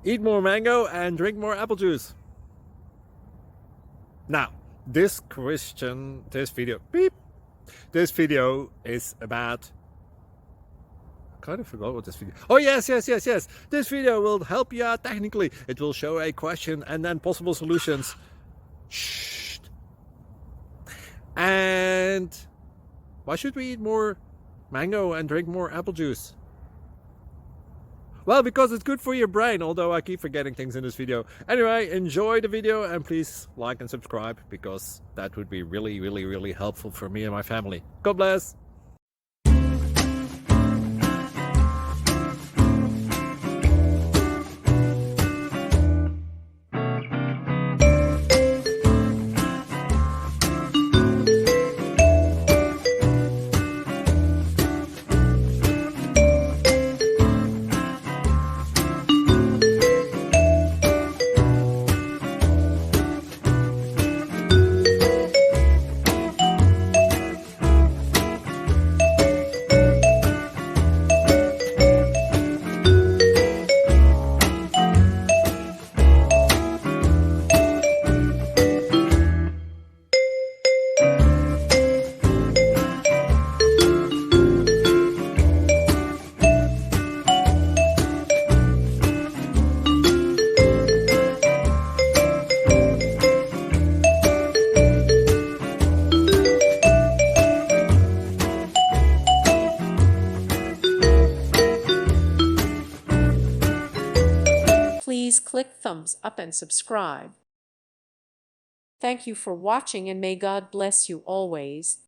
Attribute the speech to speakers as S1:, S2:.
S1: Eat more mango and drink more apple juice. Now, this video is about, I kind of forgot what this video. Oh, yes. This video will help you out technically. It will show a question and then possible solutions. Shh. And why should we eat more mango and drink more apple juice? Well, because it's good for your brain, although I keep forgetting things in this video. Anyway, enjoy the video and please like and subscribe, because that would be really helpful for me and my family. God bless!
S2: Please click thumbs up and subscribe. Thank you for watching, and may God bless you always.